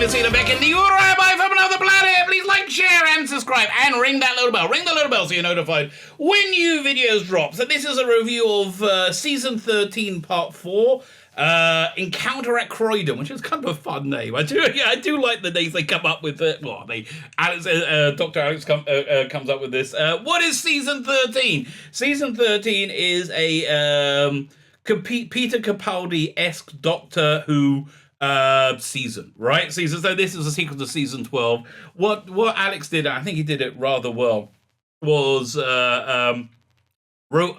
is Tzvi Lebetkin, the rabbi from another planet. Please like, share, and subscribe, and ring that little bell. Ring the little bell so you're notified when new videos drop. So this is a review of Season 13, Part 4, Encounter at Kroidon, which is kind of a fun name. I do like the names they come up with. Dr. Alex comes up with this. What is Season 13? Season 13 is a Peter Capaldi-esque Doctor Who season, right? Season. So this is a sequel to Season 12. What Alex did, I think he did it rather well, was wrote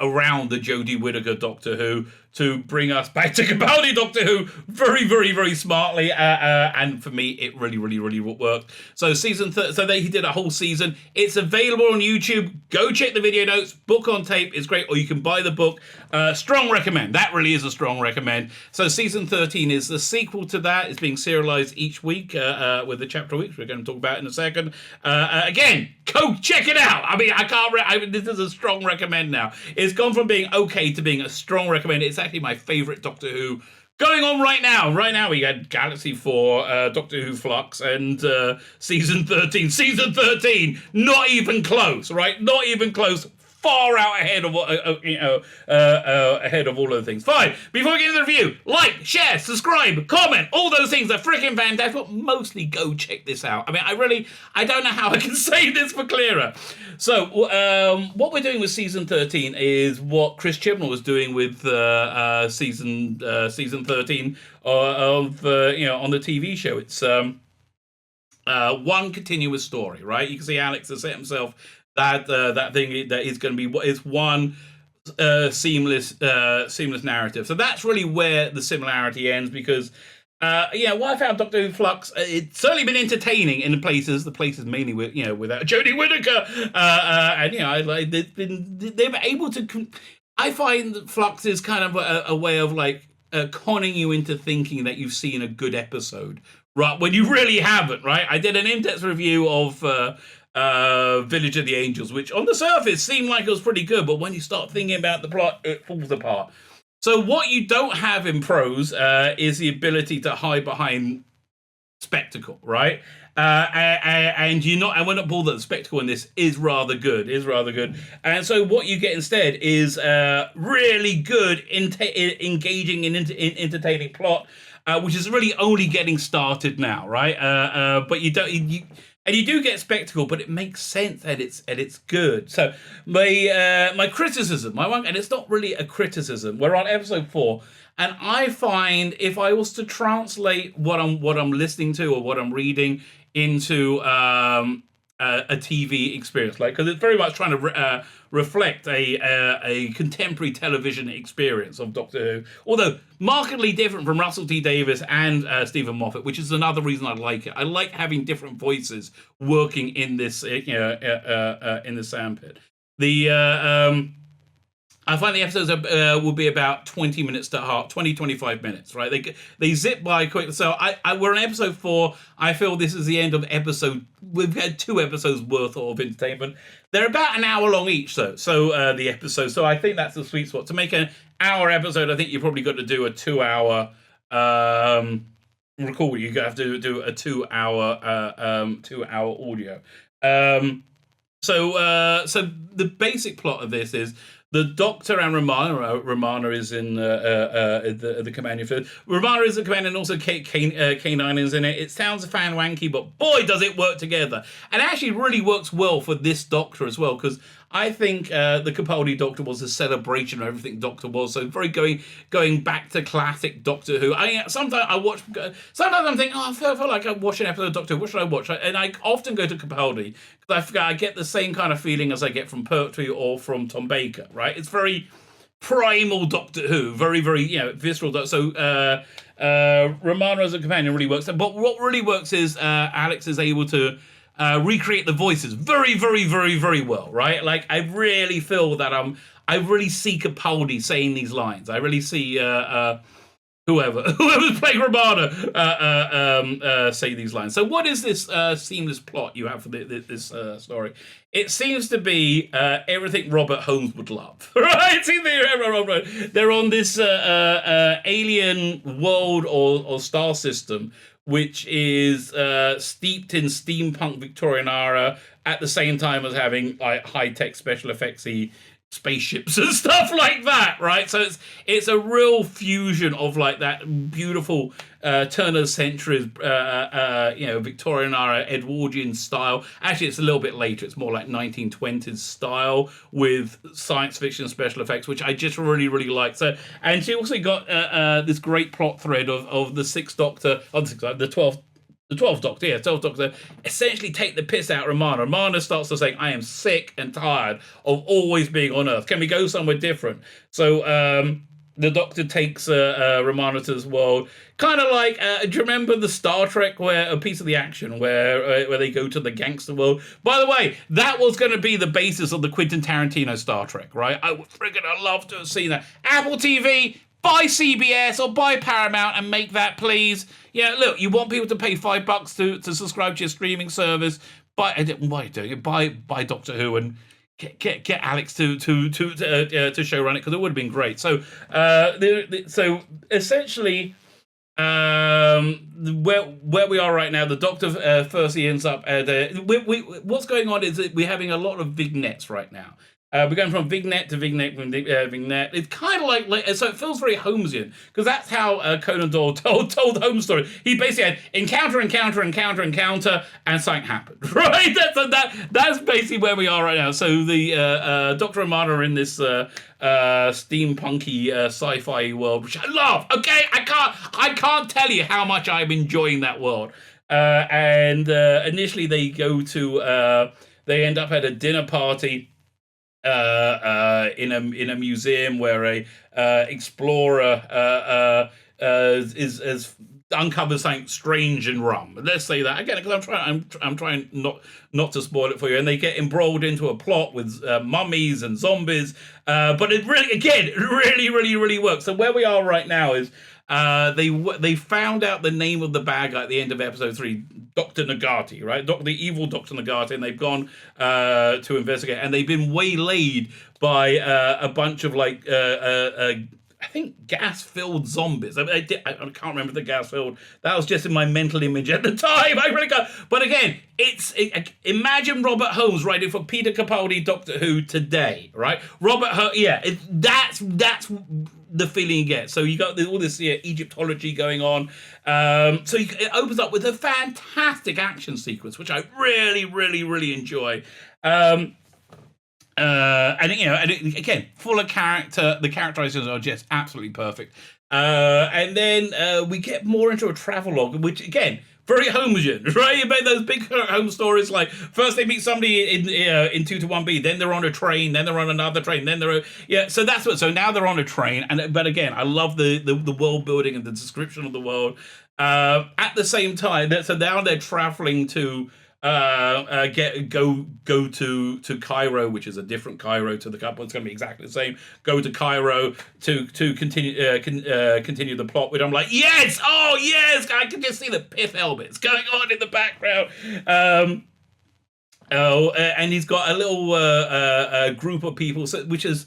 around the Jodie Whittaker Doctor Who to bring us back to Capaldi Doctor Who very, very, very smartly, and for me, it really, really, really worked. So he did a whole season. It's available on YouTube. Go check the video notes. Book on tape is great, or you can buy the book. Strong recommend. That really is a strong recommend. So Season 13 is the sequel to that. It's being serialized each week with the chapter weeks we're going to talk about in a second. Again, go check it out. I mean, this is a strong recommend now. It's gone from being okay to being a strong recommend. It's actually my favorite Doctor Who going on right now. Right now we had Galaxy 4, Doctor Who Flux, and Season 13. Season 13, not even close, right? Not even close. Far out ahead of ahead of all of the things. Fine. Before we get into the review, like, share, subscribe, comment. All those things are freaking fantastic. But mostly go check this out. I mean, I don't know how I can say this for clearer. So, what we're doing with Season 13 is what Chris Chibnall was doing with Season 13 of on the TV show. It's one continuous story, right? You can see Alex has set himself that thing that is going to be one seamless narrative. So that's really where the similarity ends, because what I found Doctor Who Flux, it's certainly been entertaining in the places mainly without Jodie Whittaker, and they've been able to. I find that Flux is kind of a way of conning you into thinking that you've seen a good episode, right, when you really haven't, right? I did an in-depth review of Village of the Angels, which on the surface seemed like it was pretty good, but when you start thinking about the plot, it falls apart. So what you don't have in prose is the ability to hide behind spectacle, right? And we're not pulled that the spectacle in this is rather good. And so what you get instead is really good, engaging and entertaining plot, which is really only getting started now, right? But you do get spectacle, but it makes sense and it's good. So my criticism, and it's not really a criticism. We're on episode 4, and I find if I was to translate what I'm listening to or what I'm reading into a TV experience, because it's very much trying to reflect a contemporary television experience of Doctor Who, although markedly different from Russell T Davies and Stephen Moffat, which is another reason I like it. I like having different voices working in this in the sandpit. I find the episodes will be about 20 minutes to 25 minutes, right? They zip by quick. So we're on episode 4. I feel this is the end of episode. We've had 2 episodes worth of entertainment. They're about an hour long each, though. So the episode. So I think that's the sweet spot. To make an hour episode, I think you've probably got to do a 2-hour record. You have to do a 2-hour audio. So the basic plot of this is the Doctor and Romana is in the companion field. Romana is the companion, and also K9 is in it. It sounds fan wanky, but boy, does it work together. And it actually really works well for this Doctor as well, because I think the Capaldi Doctor was a celebration of everything Doctor was. So very going back to classic Doctor Who. Sometimes I'm thinking, I feel like I watch an episode of Doctor Who. What should I watch? And I often go to Capaldi because I get the same kind of feeling as I get from Pertwee or from Tom Baker. Right? It's very primal Doctor Who, very, very visceral. So Romana as a companion really works. But what really works is Alex is able to recreate the voices very, very, very, very well, right? I really feel that I really see Capaldi saying these lines. I really see whoever's playing Romana say these lines. So what is this seamless plot you have for this story? It seems to be everything Robert Holmes would love, right? They're on this alien world or star system which is steeped in steampunk Victorian era at the same time as having like high-tech special effectsy spaceships and stuff like that, right? So it's a real fusion of like that beautiful turn of the century, Victorian era Edwardian style. Actually, it's a little bit later. It's more like 1920s style with science fiction special effects, which I just really, really like. So, and she also got this great plot thread of the Sixth Doctor, the 12th Doctor, 12th Doctor, essentially take the piss out of Romana. Romana starts to say, I am sick and tired of always being on Earth. Can we go somewhere different? So the Doctor takes Romana to this world. Kind of like, do you remember the Star Trek, where a piece of the action, where they go to the gangster world? By the way, that was going to be the basis of the Quentin Tarantino Star Trek, right? I would friggin' love to have seen that. Apple TV, buy CBS or buy Paramount and make that, please. Yeah, look, you want people to pay $5 to subscribe to your streaming service. Why are you doing it? Buy Doctor Who and get Alex to show run it, because it would have been great. So so essentially, where we are right now, the Doctor firstly ends up at what's going on is that we're having a lot of vignettes right now. We're going from vignette to vignette, vignette. It's kind of like so it feels very Holmesian, because that's how Conan Doyle told the Holmes story. He basically had encounter, and something happened, right? That's basically where we are right now. So the Dr. Romana are in this steampunky sci-fi world, which I love. Okay, I can't tell you how much I'm enjoying that world. And initially they go to they end up at a dinner party in a museum where a explorer is uncovers something strange and rum. Let's say that again, because I'm trying not to spoil it for you. And they get embroiled into a plot with mummies and zombies. But it really works. So where we are right now is they found out the name of the bad guy at the end of episode 3, Dr. Nagati, right? The evil Dr. Nagati, and they've gone to investigate, and they've been waylaid by a bunch of like I think gas-filled zombies. I can't remember the gas-filled. That was just in my mental image at the time. I really can't. But again, imagine Robert Holmes writing for Peter Capaldi Doctor Who today, right? Robert Holmes, that's the feeling you get. So you got all this Egyptology going on. So it opens up with a fantastic action sequence, which I really enjoy. Again, full of character. The characterizations are just absolutely perfect. And then we get more into a travelogue, which again, very Holmesian, right? You made those big home stories. Like first they meet somebody in 221B, then they're on a train, then they're on another train, then they're So that's what. So now they're on a train, but again, I love the world building and the description of the world. At the same time, so now they're traveling to. Go to Cairo, which is a different Cairo to the couple. It's going to be exactly the same. Go to Cairo to continue continue the plot. Which I'm like, yes, oh yes, I can just see the pith helmets going on in the background. And he's got a little group of people, which is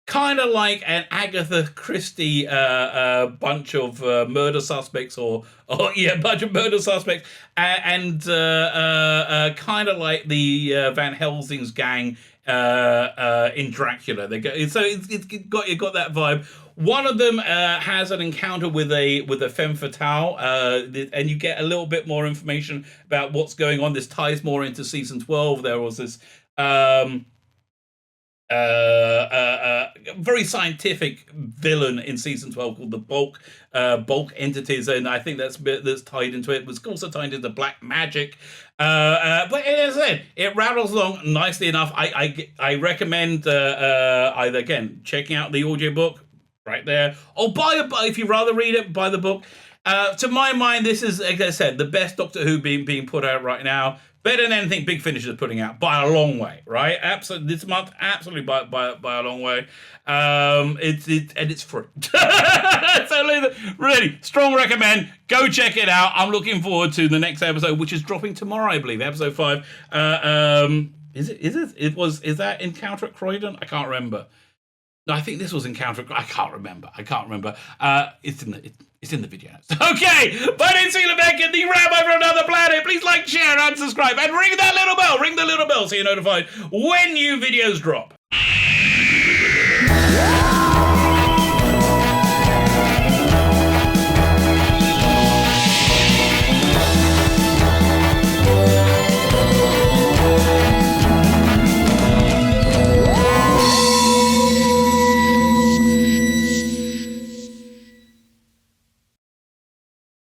kind of like an Agatha Christie bunch of murder suspects, bunch of murder suspects, and kind of like the Van Helsing's gang in Dracula. So it's got that vibe. One of them has an encounter with a femme fatale, and you get a little bit more information about what's going on. This ties more into season 12. There was this. Very scientific villain in season 12 called the bulk entities, and I think that's tied into it. It was also tied into black magic, but as I said, it rattles along nicely enough. I recommend either again checking out the audiobook right there, or if you rather read it, buy the book. To my mind, this is, like I said, the best Doctor Who being put out right now. Better than anything Big Finish is putting out by a long way, right? Absolutely, this month, absolutely by a long way. It's free. So really strong recommend. Go check it out. I'm looking forward to the next episode, which is dropping tomorrow, I believe, episode 5. Is that Encounter at Kroidon? I can't remember. No, I think this was Encounter. I can't remember. It's It's in the video notes. Okay, my name's Tzvi Lebetkin, the rabbi from another planet. Please like, share, and subscribe, and ring that little bell. Ring the little bell so you're notified when new videos drop.